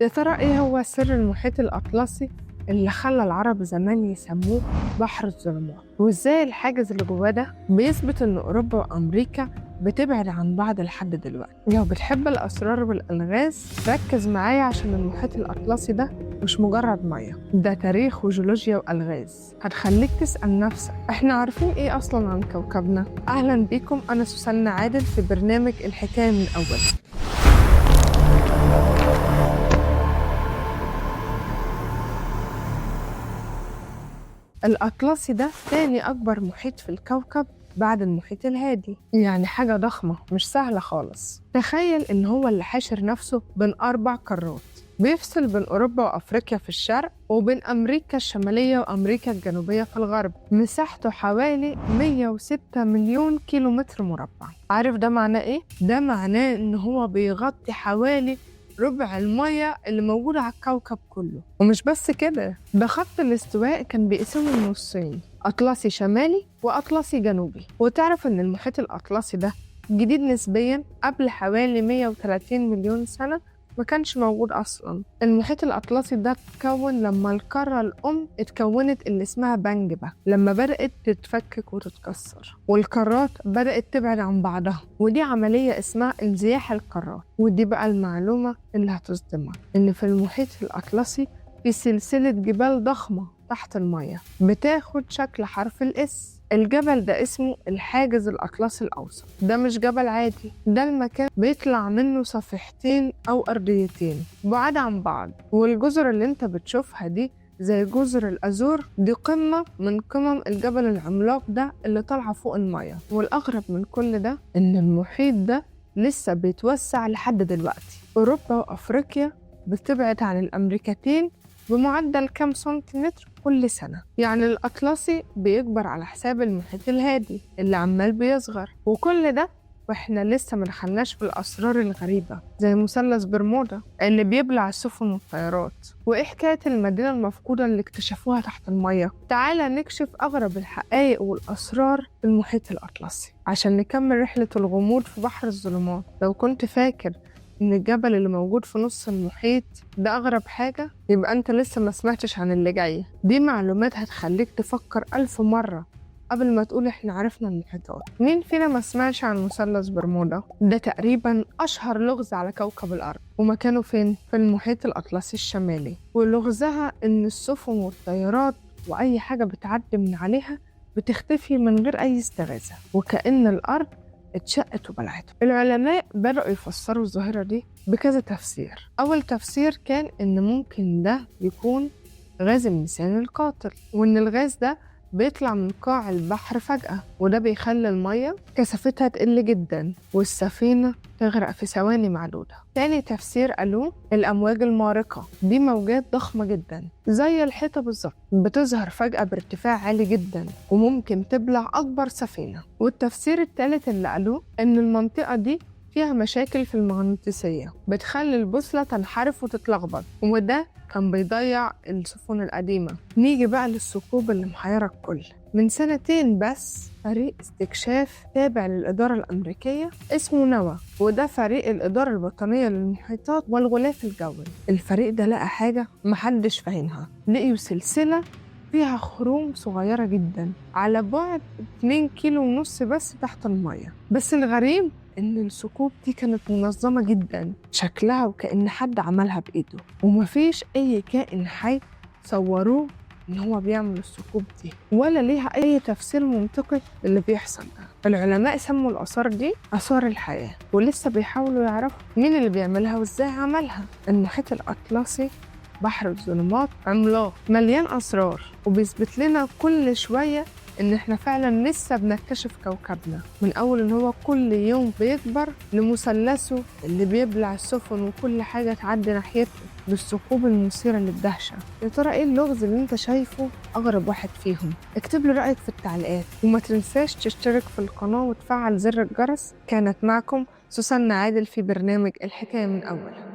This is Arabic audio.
يا ترى إيه هو سر المحيط الأطلسي اللي خلى العرب زمان يسموه بحر الظلمات؟ وإزاي الحاجز اللي جواه ده بيثبت إن أوروبا وأمريكا بتبعد عن بعض لحد دلوقتي؟ لو بتحب الأسرار والألغاز ركز معايا، عشان المحيط الأطلسي ده مش مجرد مية، ده تاريخ وجيولوجيا وألغاز هتخليك تسأل نفسك إحنا عارفين إيه أصلاً عن كوكبنا؟ أهلاً بيكم، أنا سوسنة عادل في برنامج الحكاية من أول. الأطلسي ده تاني أكبر محيط في الكوكب بعد المحيط الهادي، يعني حاجة ضخمة مش سهلة خالص. تخيل إن هو اللي حاشر نفسه بين 4 قارات، بيفصل بين أوروبا وأفريقيا في الشرق وبين أمريكا الشمالية وأمريكا الجنوبية في الغرب. مساحته حوالي 106 مليون كيلومتر مربع. عارف ده معناه إيه؟ ده معناه إن هو بيغطي حوالي ربع المية اللي موجودة على الكوكب كله. ومش بس كده، ده خط الاستواء كان بيقسمه لنصين، أطلسي شمالي وأطلسي جنوبي. وتعرف إن المحيط الأطلسي ده جديد نسبياً، قبل حوالي 130 مليون سنة ما كانش موجود أصلاً. المحيط الأطلسي ده اتكون لما القارة الأم اتكونت اللي اسمها بنجبة، لما بدأت تتفكك وتتكسر والقارات بدأت تبعد عن بعضها، ودي عملية اسمها انزياح القارات. ودي بقى المعلومة اللي هتصدمك، إن في المحيط الأطلسي في سلسلة جبال ضخمة تحت المية بتاخد شكل حرف الإس. الجبل ده اسمه الحاجز الأطلسي الأوسط. ده مش جبل عادي، ده المكان بيطلع منه صفيحتين أو أرضيتين بعاد عن بعض. والجزر اللي انت بتشوفها دي زي جزر الأزور، دي قمة من قمم الجبل العملاق ده اللي طالعة فوق المية. والأغرب من كل ده إن المحيط ده لسه بيتوسع لحد دلوقتي. أوروبا وأفريقيا بتبعد عن الأمريكتين بمعدل كام سنتيمتر كل سنة. يعني الأطلسي بيكبر على حساب المحيط الهادي اللي عمال بيصغر. وكل ده واحنا لسه ما دخلناش في الأسرار الغريبة زي مثلث برمودا اللي بيبلع السفن والطيارات. وإيه حكاية المدينة المفقودة اللي اكتشفوها تحت المية؟ تعالى نكشف أغرب الحقائق والأسرار في المحيط الأطلسي عشان نكمل رحلة الغموض في بحر الظلمات. لو كنت فاكر إن الجبل اللي موجود في نص المحيط ده أغرب حاجة، يبقى أنت لسه ما سمعتش عن اللي جاي. دي معلومات هتخليك تفكر 1000 مرة قبل ما تقول إحنا عرفنا المحيطات. مين فينا ما سمعش عن مثلث برمودا؟ ده تقريبا أشهر لغز على كوكب الأرض. ومكانه فين؟ في المحيط الأطلسي الشمالي. ولغزها إن السفن والطيارات وأي حاجة بتعدي من عليها بتختفي من غير أي استغاثة، وكأن الأرض اتشقت وبلعته. العلماء بدأوا يفسروا الظاهرة دي بكذا تفسير. أول تفسير كان إن ممكن ده يكون غاز الميثان القاتل، وإن الغاز ده بيطلع من قاع البحر فجأة، وده بيخلي المية كثافتها تقل جدا والسفينة تغرق في ثواني معدودة. تاني تفسير قالوه الأمواج المارقة. دي موجات ضخمة جدا زي الحيطة بالظبط، بتظهر فجأة بارتفاع عالي جدا وممكن تبلع أكبر سفينة. والتفسير الثالث اللي قالوه إن المنطقة دي فيها مشاكل في المغناطيسية بتخلي البوصلة تنحرف وتتلخبط، وده كان بيضيع السفن القديمة. نيجي بقى للثقوب اللي محيرة الكل. من سنتين بس فريق استكشاف تابع للإدارة الأمريكية اسمه نوا، وده فريق الإدارة الوطنية للمحيطات والغلاف الجوي. الفريق ده لقى حاجة محدش فاهمها. لقيوا سلسلة فيها خروم صغيرة جدا على بعد 2.5 كيلو بس تحت المية. بس الغريب إن الثقوب دي كانت منظمة جدا، شكلها وكأن حد عملها بإيده، ومفيش أي كائن حي صوروه إن هو بيعمل الثقوب دي، ولا ليها أي تفسير منطقي للي بيحصل ده. العلماء سموا الآثار دي آثار الحياة، ولسه بيحاولوا يعرفوا مين اللي بيعملها وإزاي عملها. المحيط الأطلسي بحر الظلمات عملاق مليان أسرار، وبيثبت لنا كل شوية إن إحنا فعلاً لسه بنكتشف كوكبنا، من أول إن هو كل يوم بيكبر لمثلثه اللي بيبلع السفن وكل حاجة تعدي ناحيته، بالثقوب المثيرة للدهشة. يا ترى إيه اللغز اللي أنت شايفه أغرب واحد فيهم؟ اكتب لي رأيك في التعليقات، وما تنساش تشترك في القناة وتفعل زر الجرس. كانت معكم سوسنة عادل في برنامج الحكاية من أول.